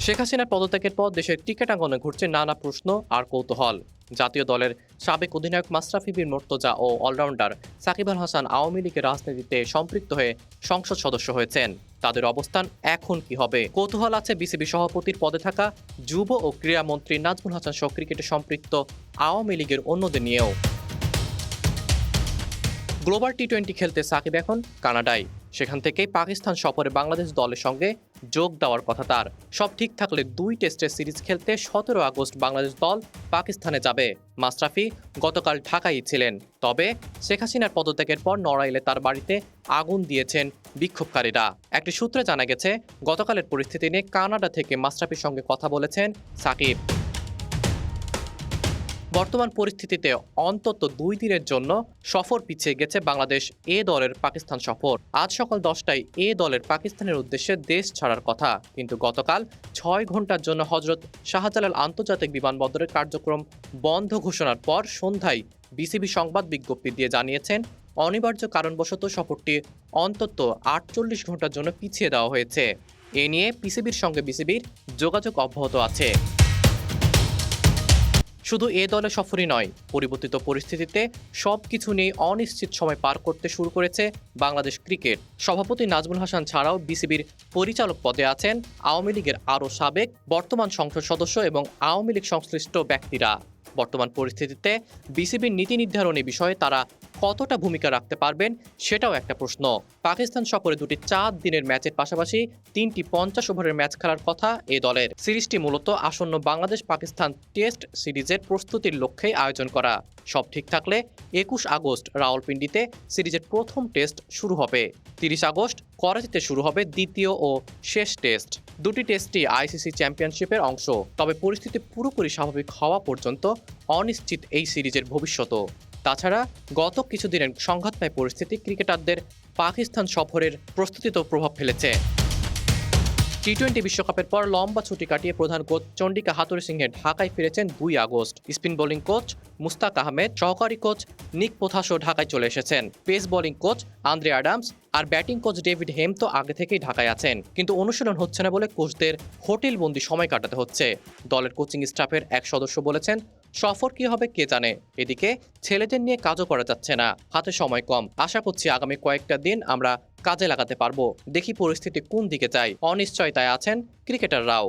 শেখ হাসিনার পদত্যাগের পর দেশের ক্রিকেটাঙ্গনে ঘুরছে নানা প্রশ্ন আর কৌতূহল। জাতীয় দলের সাবেক অধিনায়ক মাশরাফি বিন মুর্তজা ও অলরাউন্ডার সাকিব আল হাসান আওয়ামী লীগের রাজনীতিতে সম্পৃক্ত হয়ে সংসদ সদস্য হয়েছেন। তাদের অবস্থান এখন কি হবে? কৌতূহল আছে বিসিবি সভাপতির পদে থাকা যুব ও ক্রীড়া মন্ত্রী নাজমুল হাসান সহ ক্রিকেটে সম্পৃক্ত আওয়ামী লীগের অন্যদের নিয়েও। গ্লোবাল টি-20 খেলতে সাকিব এখন কানাডায়। সেখান থেকেই পাকিস্তান সফরে বাংলাদেশ দলের সঙ্গে যোগ দেওয়ার কথা তার। সব ঠিক থাকলে 2 টেস্টের সিরিজ খেলতে 17 আগস্ট বাংলাদেশ দল পাকিস্তানে যাবে। মাশরাফি গতকাল ঢাকায় ছিলেন, তবে শেখ হাসিনার পদত্যাগের পর নড়াইলে তার বাড়িতে আগুন দিয়েছেন বিক্ষোভকারীরা। একটি সূত্রে জানা গেছে, গতকালের পরিস্থিতি নিয়ে কানাডা থেকে মাশরাফির সঙ্গে কথা বলেছেন সাকিব। বর্তমান পরিস্থিতিতে অন্তত 2 দিনের জন্য সফর পিছিয়ে গেছে বাংলাদেশ এ দলের পাকিস্তান সফর। আজ সকাল 10টায় এ দলের পাকিস্তানের উদ্দেশ্যে দেশ ছাড়ার কথা, কিন্তু গতকাল 6 ঘন্টার জন্য হজরত শাহজালাল আন্তর্জাতিক বিমানবন্দরের কার্যক্রম বন্ধ ঘোষণার পর সন্ধ্যায় বিসিবি সংবাদ বিজ্ঞপ্তি দিয়ে জানিয়েছেন অনিবার্য কারণবশত সফরটি অন্তত 48 ঘন্টার জন্য পিছিয়ে দেওয়া হয়েছে। এ নিয়ে পিসিবির সঙ্গে বিসিবির যোগাযোগ অব্যাহত আছে। শুধু এ দলের সফরই নয়, পরিবর্তিত পরিস্থিতিতে সবকিছু নিয়ে অনিশ্চিত সময় পার করতে শুরু করেছে বাংলাদেশ ক্রিকেট। সভাপতি নাজমুল হাসান ছাড়াও বিসিবির পরিচালক পদে আছেন আওয়ামী লীগের আরও সাবেক, বর্তমান সংসদ সদস্য এবং আওয়ামী লীগ সংশ্লিষ্ট ব্যক্তিরা। বর্তমান পরিস্থিতিতে বিসিবির নীতি নির্ধারণী বিষয়ে তারা কতটা ভূমিকা রাখতে পারবেন সেটাও একটা প্রশ্ন। পাকিস্তান সফরে 2টি 4 দিনের ম্যাচের পাশাপাশি 3টি 50 ওভারের ম্যাচ খেলার কথা এ দলের। সিরিজটি মূলত আসন্ন বাংলাদেশ পাকিস্তান টেস্ট সিরিজের প্রস্তুতির লক্ষ্যেই আয়োজন করা। সব ঠিক থাকলে 21 আগস্ট রাওয়ালপিন্ডিতে সিরিজের প্রথম টেস্ট শুরু হবে। 30 আগস্ট করাচিতে শুরু হবে দ্বিতীয় ও শেষ টেস্ট। 2টি টেস্টই আইসিসি চ্যাম্পিয়নশিপের অংশ। তবে পরিস্থিতি পুরোপুরি স্বাভাবিক হওয়া পর্যন্ত অনিশ্চিত এই সিরিজের ভবিষ্যৎও। তাছাড়া গত কিছুদিনের সংঘাতময় পরিস্থিতি ক্রিকেটারদের পাকিস্তান সফরের প্রস্তুতিতেও প্রভাব ফেলেছে। টি-20 বিশ্বকাপের পর লম্বা ছুটি কাটিয়ে প্রধান কোচ চন্ডিকা হাথুরুসিংহে সিংহে ঢাকায় ফিরেছেন 2 August. Spin bowling coach Mushtaq Ahmed, সহকারী কোচ নিক পোথাসও ঢাকায় চলে এসেছেন। Pace bowling coach Andre Adams আর ব্যাটিং কোচ ডেভিড হেম তো আগে থেকেই ঢাকায় আছেন, কিন্তু অনুশীলন হচ্ছে না বলে কোচদের হোটেলবন্দি সময় কাটাতে হচ্ছে। দলের কোচিং স্টাফের এক সদস্য বলেছেন, সফর কি হবে কে জানে, এদিকে ছেলেদের নিয়ে কাজও করা যাচ্ছে না, হাতে সময় কম। আশা করছি আগামী কয়েকটা দিন আমরা কাজে লাগাতে পারবো। দেখি পরিস্থিতি কোন দিকে যায়। অনিশ্চয়তায় আছেন ক্রিকেটাররাও।